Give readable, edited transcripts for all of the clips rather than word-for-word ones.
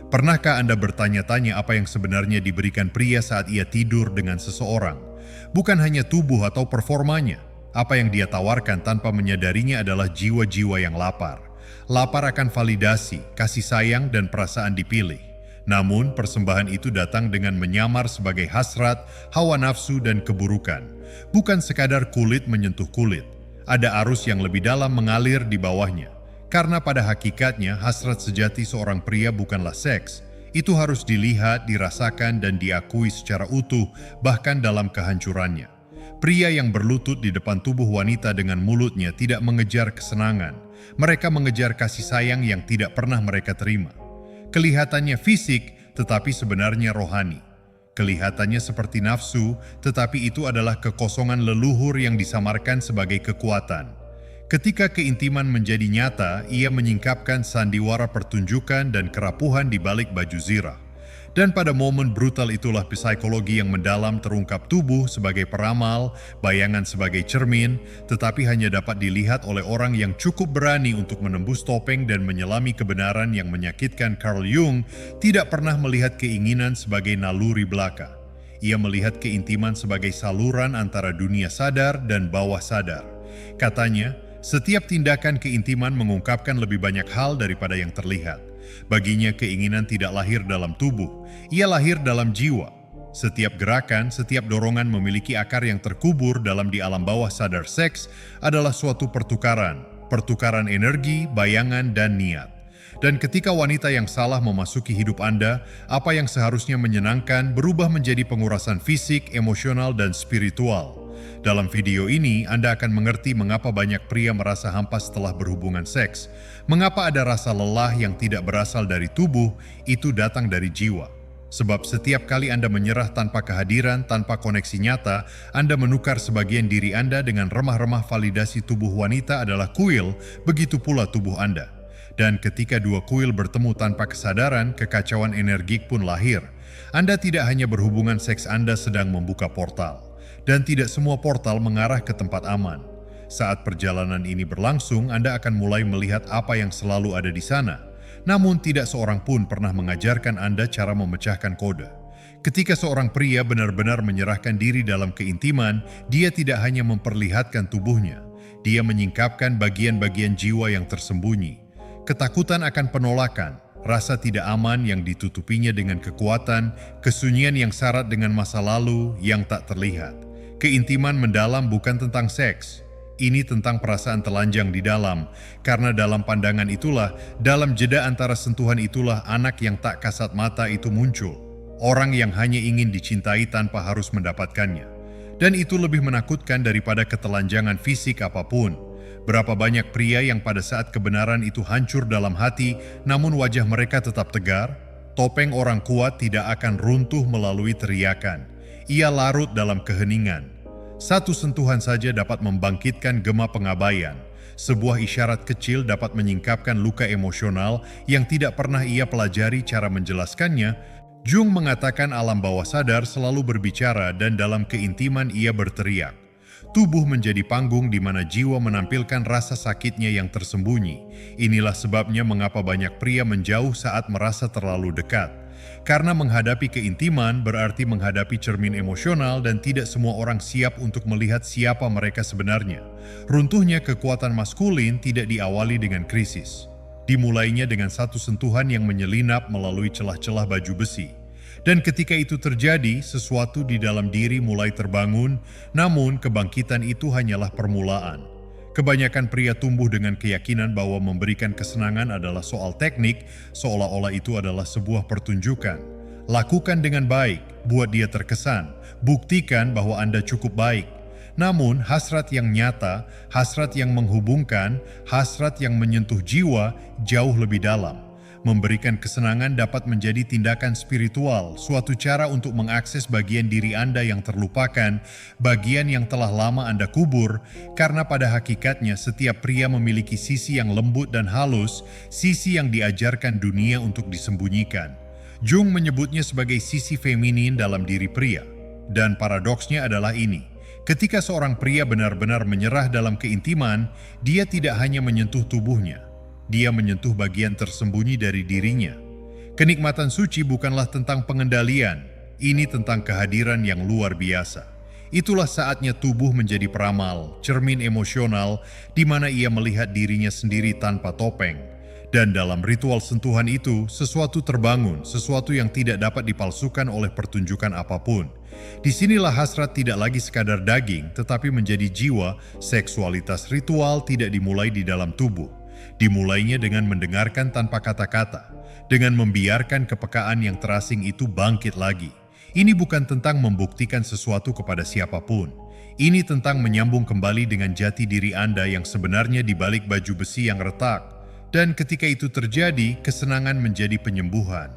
Pernahkah Anda bertanya-tanya apa yang sebenarnya diberikan pria saat ia tidur dengan seseorang? Bukan hanya tubuh atau performanya. Apa yang dia tawarkan tanpa menyadarinya adalah jiwa-jiwa yang lapar. Lapar akan validasi, kasih sayang, dan perasaan dipilih. Namun, persembahan itu datang dengan menyamar sebagai hasrat, hawa nafsu, dan keburukan. Bukan sekadar kulit menyentuh kulit. Ada arus yang lebih dalam mengalir di bawahnya. Karena pada hakikatnya hasrat sejati seorang pria bukanlah seks. Itu harus dilihat, dirasakan, dan diakui secara utuh, bahkan dalam kehancurannya. Pria yang berlutut di depan tubuh wanita dengan mulutnya tidak mengejar kesenangan. Mereka mengejar kasih sayang yang tidak pernah mereka terima. Kelihatannya fisik, tetapi sebenarnya rohani. Kelihatannya seperti nafsu, tetapi itu adalah kekosongan leluhur yang disamarkan sebagai kekuatan. Ketika keintiman menjadi nyata, ia menyingkapkan sandiwara pertunjukan dan kerapuhan di balik baju zirah. Dan pada momen brutal itulah psikologi yang mendalam terungkap, tubuh sebagai peramal, bayangan sebagai cermin, tetapi hanya dapat dilihat oleh orang yang cukup berani untuk menembus topeng dan menyelami kebenaran yang menyakitkan. Carl Jung tidak pernah melihat keinginan sebagai naluri belaka. Ia melihat keintiman sebagai saluran antara dunia sadar dan bawah sadar. Katanya, setiap tindakan keintiman mengungkapkan lebih banyak hal daripada yang terlihat. Baginya keinginan tidak lahir dalam tubuh, ia lahir dalam jiwa. Setiap gerakan, setiap dorongan memiliki akar yang terkubur dalam di alam bawah sadar. Seks adalah suatu pertukaran energi, bayangan, dan niat. Dan ketika wanita yang salah memasuki hidup Anda, apa yang seharusnya menyenangkan berubah menjadi pengurasan fisik, emosional, dan spiritual. Dalam video ini, Anda akan mengerti mengapa banyak pria merasa hampa setelah berhubungan seks. Mengapa ada rasa lelah yang tidak berasal dari tubuh, itu datang dari jiwa. Sebab setiap kali Anda menyerah tanpa kehadiran, tanpa koneksi nyata, Anda menukar sebagian diri Anda dengan remah-remah validasi. Tubuh wanita adalah kuil, begitu pula tubuh Anda. Dan ketika dua kuil bertemu tanpa kesadaran, kekacauan energik pun lahir. Anda tidak hanya berhubungan seks, Anda sedang membuka portal. Dan tidak semua portal mengarah ke tempat aman. Saat perjalanan ini berlangsung, Anda akan mulai melihat apa yang selalu ada di sana. Namun tidak seorang pun pernah mengajarkan Anda cara memecahkan kode. Ketika seorang pria benar-benar menyerahkan diri dalam keintiman, dia tidak hanya memperlihatkan tubuhnya. Dia menyingkapkan bagian-bagian jiwa yang tersembunyi. Ketakutan akan penolakan, rasa tidak aman yang ditutupinya dengan kekuatan, kesunyian yang syarat dengan masa lalu yang tak terlihat. Keintiman mendalam bukan tentang seks. Ini tentang perasaan telanjang di dalam, karena dalam pandangan itulah, dalam jeda antara sentuhan itulah anak yang tak kasat mata itu muncul. Orang yang hanya ingin dicintai tanpa harus mendapatkannya. Dan itu lebih menakutkan daripada ketelanjangan fisik apapun. Berapa banyak pria yang pada saat kebenaran itu hancur dalam hati, namun wajah mereka tetap tegar. Topeng orang kuat tidak akan runtuh melalui teriakan. Ia larut dalam keheningan. Satu sentuhan saja dapat membangkitkan gema pengabaian. Sebuah isyarat kecil dapat menyingkapkan luka emosional yang tidak pernah ia pelajari cara menjelaskannya. Jung mengatakan alam bawah sadar selalu berbicara dan dalam keintiman ia berteriak. Tubuh menjadi panggung di mana jiwa menampilkan rasa sakitnya yang tersembunyi. Inilah sebabnya mengapa banyak pria menjauh saat merasa terlalu dekat. Karena menghadapi keintiman berarti menghadapi cermin emosional dan tidak semua orang siap untuk melihat siapa mereka sebenarnya. Runtuhnya kekuatan maskulin tidak diawali dengan krisis. Dimulainya dengan satu sentuhan yang menyelinap melalui celah-celah baju besi. Dan ketika itu terjadi, sesuatu di dalam diri mulai terbangun, namun kebangkitan itu hanyalah permulaan. Kebanyakan pria tumbuh dengan keyakinan bahwa memberikan kesenangan adalah soal teknik, seolah-olah itu adalah sebuah pertunjukan. Lakukan dengan baik, buat dia terkesan, buktikan bahwa Anda cukup baik. Namun, hasrat yang nyata, hasrat yang menghubungkan, hasrat yang menyentuh jiwa jauh lebih dalam. Memberikan kesenangan dapat menjadi tindakan spiritual, suatu cara untuk mengakses bagian diri Anda yang terlupakan, bagian yang telah lama Anda kubur, karena pada hakikatnya setiap pria memiliki sisi yang lembut dan halus, sisi yang diajarkan dunia untuk disembunyikan. Jung menyebutnya sebagai sisi feminin dalam diri pria. Dan paradoksnya adalah ini. Ketika seorang pria benar-benar menyerah dalam keintiman, dia tidak hanya menyentuh tubuhnya. Dia menyentuh bagian tersembunyi dari dirinya. Kenikmatan suci bukanlah tentang pengendalian, ini tentang kehadiran yang luar biasa. Itulah saatnya tubuh menjadi peramal, cermin emosional, di mana ia melihat dirinya sendiri tanpa topeng. Dan dalam ritual sentuhan itu, sesuatu terbangun, sesuatu yang tidak dapat dipalsukan oleh pertunjukan apapun. Disinilah hasrat tidak lagi sekadar daging, tetapi menjadi jiwa. Seksualitas ritual tidak dimulai di dalam tubuh. Dimulainya dengan mendengarkan tanpa kata-kata, dengan membiarkan kepekaan yang terasing itu bangkit lagi. Ini bukan tentang membuktikan sesuatu kepada siapapun. Ini tentang menyambung kembali dengan jati diri Anda yang sebenarnya di balik baju besi yang retak. Dan ketika itu terjadi, kesenangan menjadi penyembuhan.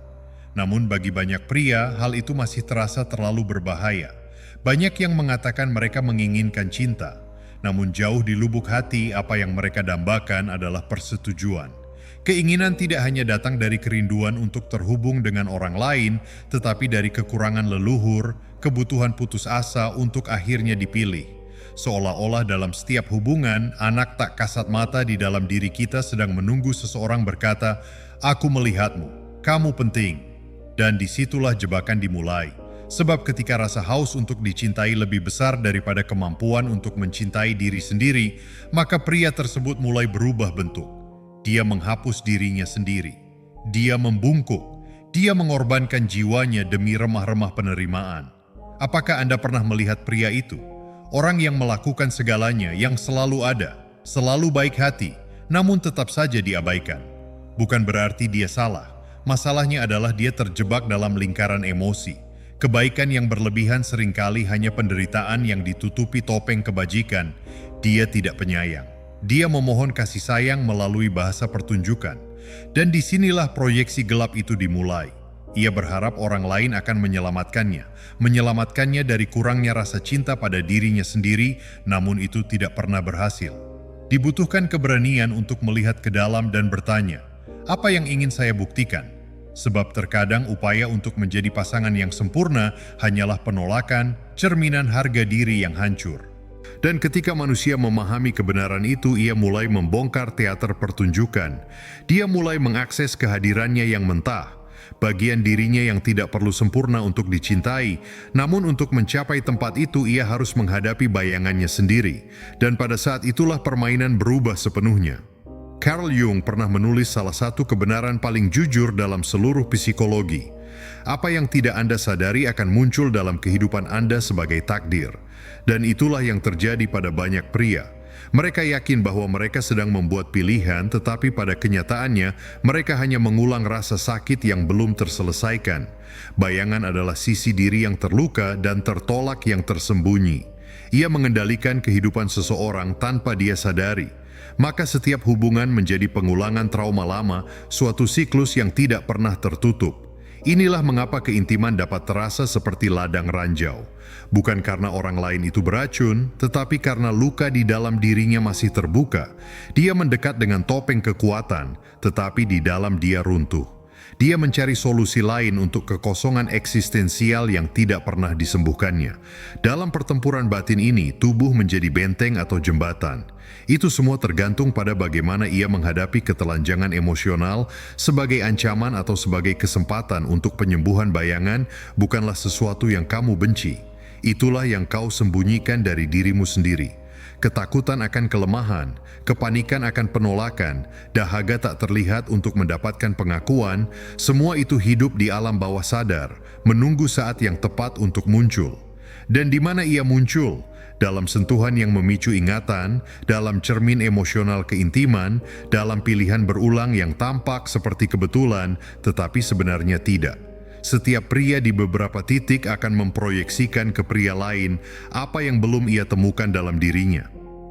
Namun bagi banyak pria, hal itu masih terasa terlalu berbahaya. Banyak yang mengatakan mereka menginginkan cinta, namun jauh di lubuk hati apa yang mereka dambakan adalah persetujuan. Keinginan tidak hanya datang dari kerinduan untuk terhubung dengan orang lain, tetapi dari kekurangan leluhur, kebutuhan putus asa untuk akhirnya dipilih. Seolah-olah dalam setiap hubungan, anak tak kasat mata di dalam diri kita sedang menunggu seseorang berkata, "Aku melihatmu, kamu penting." Dan disitulah jebakan dimulai. Sebab ketika rasa haus untuk dicintai lebih besar daripada kemampuan untuk mencintai diri sendiri, maka pria tersebut mulai berubah bentuk. Dia menghapus dirinya sendiri. Dia membungkuk. Dia mengorbankan jiwanya demi remah-remah penerimaan. Apakah Anda pernah melihat pria itu? Orang yang melakukan segalanya, yang selalu ada, selalu baik hati, namun tetap saja diabaikan. Bukan berarti dia salah. Masalahnya adalah dia terjebak dalam lingkaran emosi. Kebaikan yang berlebihan seringkali hanya penderitaan yang ditutupi topeng kebajikan. Dia tidak penyayang. Dia memohon kasih sayang melalui bahasa pertunjukan. Dan disinilah proyeksi gelap itu dimulai. Ia berharap orang lain akan menyelamatkannya dari kurangnya rasa cinta pada dirinya sendiri, namun itu tidak pernah berhasil. Dibutuhkan keberanian untuk melihat ke dalam dan bertanya, apa yang ingin saya buktikan? Sebab terkadang upaya untuk menjadi pasangan yang sempurna hanyalah penolakan, cerminan harga diri yang hancur. Dan ketika manusia memahami kebenaran itu, ia mulai membongkar teater pertunjukan. Dia mulai mengakses kehadirannya yang mentah. Bagian dirinya yang tidak perlu sempurna untuk dicintai, namun untuk mencapai tempat itu ia harus menghadapi bayangannya sendiri, dan pada saat itulah permainan berubah sepenuhnya. Carl Jung pernah menulis salah satu kebenaran paling jujur dalam seluruh psikologi. Apa yang tidak Anda sadari akan muncul dalam kehidupan Anda sebagai takdir, dan itulah yang terjadi pada banyak pria. Mereka yakin bahwa mereka sedang membuat pilihan, tetapi pada kenyataannya mereka hanya mengulang rasa sakit yang belum terselesaikan. Bayangan adalah sisi diri yang terluka dan tertolak yang tersembunyi. Ia mengendalikan kehidupan seseorang tanpa dia sadari. Maka setiap hubungan menjadi pengulangan trauma lama, suatu siklus yang tidak pernah tertutup. Inilah mengapa keintiman dapat terasa seperti ladang ranjau. Bukan karena orang lain itu beracun, tetapi karena luka di dalam dirinya masih terbuka. Dia mendekat dengan topeng kekuatan, tetapi di dalam dia runtuh. Dia mencari solusi lain untuk kekosongan eksistensial yang tidak pernah disembuhkannya. Dalam pertempuran batin ini, tubuh menjadi benteng atau jembatan. Itu semua tergantung pada bagaimana ia menghadapi ketelanjangan emosional sebagai ancaman atau sebagai kesempatan untuk penyembuhan bayangan bukanlah sesuatu yang kamu benci. Itulah yang kau sembunyikan dari dirimu sendiri. Ketakutan akan kelemahan, kepanikan akan penolakan, dahaga tak terlihat untuk mendapatkan pengakuan, semua itu hidup di alam bawah sadar, menunggu saat yang tepat untuk muncul. Dan di mana ia muncul? Dalam sentuhan yang memicu ingatan, dalam cermin emosional keintiman, dalam pilihan berulang yang tampak seperti kebetulan, tetapi sebenarnya tidak. Setiap pria di beberapa titik akan memproyeksikan ke pria lain apa yang belum ia temukan dalam dirinya.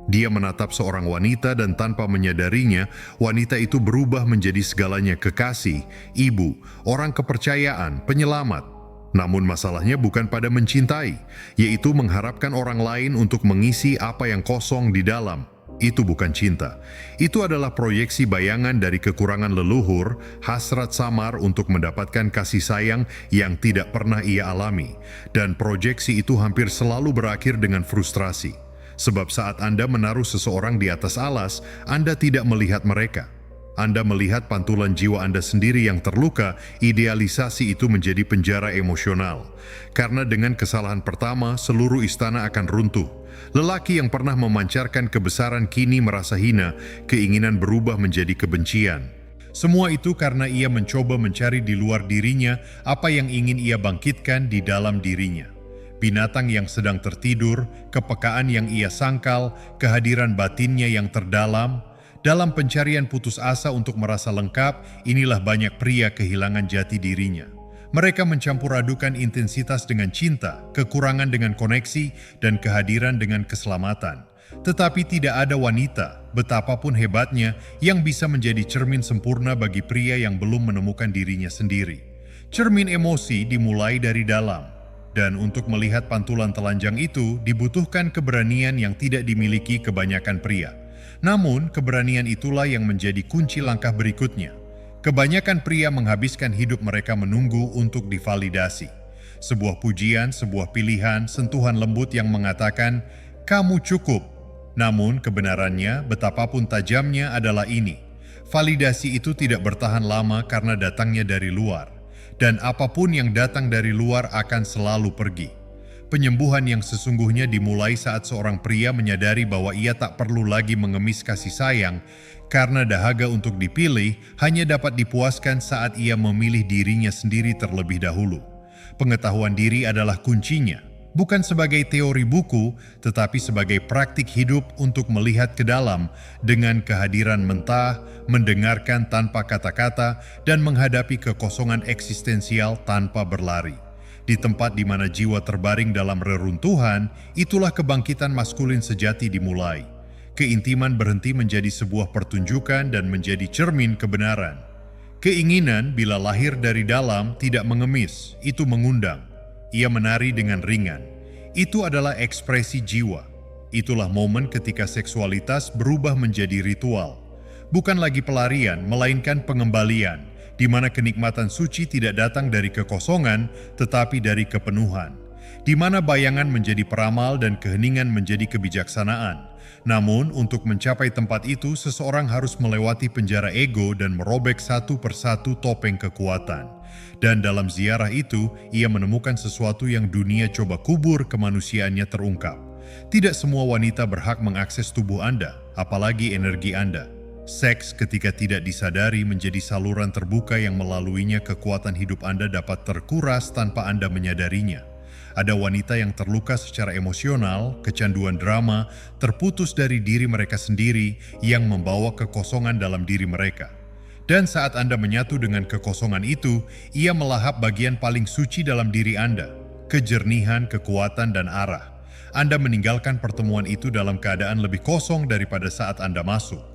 Dia menatap seorang wanita dan tanpa menyadarinya, wanita itu berubah menjadi segalanya: kekasih, ibu, orang kepercayaan, penyelamat. Namun masalahnya bukan pada mencintai, yaitu mengharapkan orang lain untuk mengisi apa yang kosong di dalam. Itu bukan cinta. Itu adalah proyeksi bayangan dari kekurangan leluhur, hasrat samar untuk mendapatkan kasih sayang yang tidak pernah ia alami. Dan proyeksi itu hampir selalu berakhir dengan frustrasi. Sebab saat Anda menaruh seseorang di atas alas, Anda tidak melihat mereka. Anda melihat pantulan jiwa Anda sendiri yang terluka, idealisasi itu menjadi penjara emosional. Karena dengan kesalahan pertama, seluruh istana akan runtuh. Lelaki yang pernah memancarkan kebesaran kini merasa hina, keinginan berubah menjadi kebencian. Semua itu karena ia mencoba mencari di luar dirinya apa yang ingin ia bangkitkan di dalam dirinya. Binatang yang sedang tertidur, kepekaan yang ia sangkal, kehadiran batinnya yang terdalam. Dalam pencarian putus asa untuk merasa lengkap, inilah banyak pria kehilangan jati dirinya. Mereka mencampur adukan intensitas dengan cinta, kekurangan dengan koneksi, dan kehadiran dengan keselamatan. Tetapi tidak ada wanita, betapapun hebatnya, yang bisa menjadi cermin sempurna bagi pria yang belum menemukan dirinya sendiri. Cermin emosi dimulai dari dalam. Dan untuk melihat pantulan telanjang itu, dibutuhkan keberanian yang tidak dimiliki kebanyakan pria. Namun, keberanian itulah yang menjadi kunci langkah berikutnya. Kebanyakan pria menghabiskan hidup mereka menunggu untuk divalidasi. Sebuah pujian, sebuah pilihan, sentuhan lembut yang mengatakan, "Kamu cukup." Namun, kebenarannya, betapapun tajamnya adalah ini. Validasi itu tidak bertahan lama karena datangnya dari luar. Dan apapun yang datang dari luar akan selalu pergi. Penyembuhan yang sesungguhnya dimulai saat seorang pria menyadari bahwa ia tak perlu lagi mengemis kasih sayang, karena dahaga untuk dipilih hanya dapat dipuaskan saat ia memilih dirinya sendiri terlebih dahulu. Pengetahuan diri adalah kuncinya, bukan sebagai teori buku, tetapi sebagai praktik hidup untuk melihat ke dalam dengan kehadiran mentah, mendengarkan tanpa kata-kata, dan menghadapi kekosongan eksistensial tanpa berlari. Di tempat di mana jiwa terbaring dalam reruntuhan, itulah kebangkitan maskulin sejati dimulai. Keintiman berhenti menjadi sebuah pertunjukan dan menjadi cermin kebenaran. Keinginan bila lahir dari dalam tidak mengemis, itu mengundang. Ia menari dengan ringan. Itu adalah ekspresi jiwa. Itulah momen ketika seksualitas berubah menjadi ritual. Bukan lagi pelarian, melainkan pengembalian, di mana kenikmatan suci tidak datang dari kekosongan, tetapi dari kepenuhan. Di mana bayangan menjadi peramal dan keheningan menjadi kebijaksanaan. Namun, untuk mencapai tempat itu, seseorang harus melewati penjara ego dan merobek satu persatu topeng kekuatan. Dan dalam ziarah itu, ia menemukan sesuatu yang dunia coba kubur kemanusiaannya terungkap. Tidak semua wanita berhak mengakses tubuh Anda, apalagi energi Anda. Seks ketika tidak disadari menjadi saluran terbuka yang melaluinya kekuatan hidup Anda dapat terkuras tanpa Anda menyadarinya. Ada wanita yang terluka secara emosional, kecanduan drama, terputus dari diri mereka sendiri yang membawa kekosongan dalam diri mereka. Dan saat Anda menyatu dengan kekosongan itu, ia melahap bagian paling suci dalam diri Anda, kejernihan, kekuatan, dan arah. Anda meninggalkan pertemuan itu dalam keadaan lebih kosong daripada saat Anda masuk.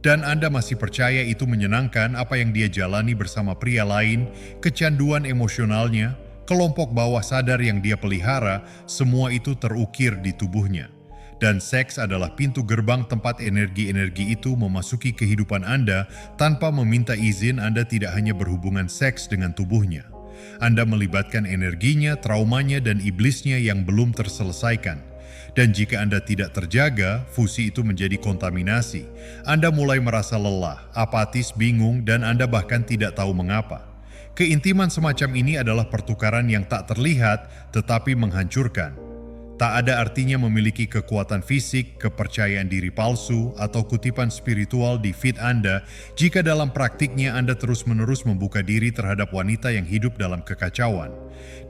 Dan Anda masih percaya itu menyenangkan apa yang dia jalani bersama pria lain, kecanduan emosionalnya, kelompok bawah sadar yang dia pelihara, semua itu terukir di tubuhnya. Dan seks adalah pintu gerbang tempat energi-energi itu memasuki kehidupan Anda tanpa meminta izin. Anda tidak hanya berhubungan seks dengan tubuhnya. Anda melibatkan energinya, traumanya, dan iblisnya yang belum terselesaikan. Dan jika Anda tidak terjaga, fusi itu menjadi kontaminasi. Anda mulai merasa lelah, apatis, bingung, dan Anda bahkan tidak tahu mengapa. Keintiman semacam ini adalah pertukaran yang tak terlihat, tetapi menghancurkan. Tak ada artinya memiliki kekuatan fisik, kepercayaan diri palsu, atau kutipan spiritual di feed Anda jika dalam praktiknya Anda terus-menerus membuka diri terhadap wanita yang hidup dalam kekacauan.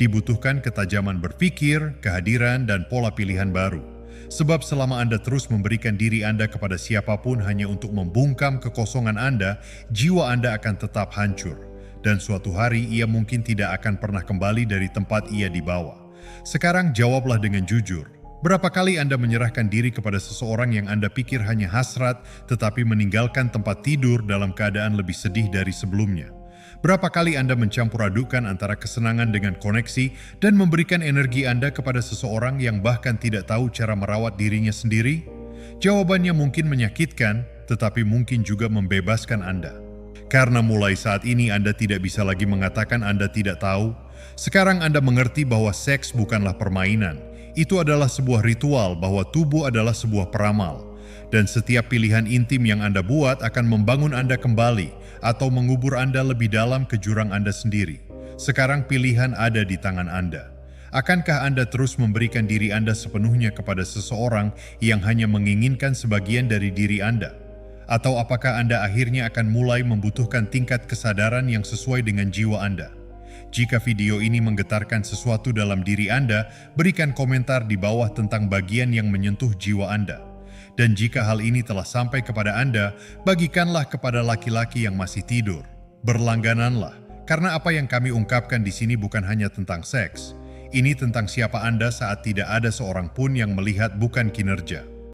Dibutuhkan ketajaman berpikir, kehadiran, dan pola pilihan baru. Sebab selama Anda terus memberikan diri Anda kepada siapapun hanya untuk membungkam kekosongan Anda, jiwa Anda akan tetap hancur. Dan suatu hari ia mungkin tidak akan pernah kembali dari tempat ia dibawa. Sekarang jawablah dengan jujur. Berapa kali Anda menyerahkan diri kepada seseorang yang Anda pikir hanya hasrat, tetapi meninggalkan tempat tidur dalam keadaan lebih sedih dari sebelumnya? Berapa kali Anda mencampur adukan antara kesenangan dengan koneksi dan memberikan energi Anda kepada seseorang yang bahkan tidak tahu cara merawat dirinya sendiri? Jawabannya mungkin menyakitkan, tetapi mungkin juga membebaskan Anda. Karena mulai saat ini Anda tidak bisa lagi mengatakan Anda tidak tahu. Sekarang Anda mengerti bahwa seks bukanlah permainan. Itu adalah sebuah ritual, bahwa tubuh adalah sebuah peramal. Dan setiap pilihan intim yang Anda buat akan membangun Anda kembali atau mengubur Anda lebih dalam ke jurang Anda sendiri. Sekarang pilihan ada di tangan Anda. Akankah Anda terus memberikan diri Anda sepenuhnya kepada seseorang yang hanya menginginkan sebagian dari diri Anda? Atau apakah Anda akhirnya akan mulai membutuhkan tingkat kesadaran yang sesuai dengan jiwa Anda? Jika video ini menggetarkan sesuatu dalam diri Anda, berikan komentar di bawah tentang bagian yang menyentuh jiwa Anda. Dan jika hal ini telah sampai kepada Anda, bagikanlah kepada laki-laki yang masih tidur. Berlanggananlah, karena apa yang kami ungkapkan di sini bukan hanya tentang seks. Ini tentang siapa Anda saat tidak ada seorang pun yang melihat, bukan kinerja.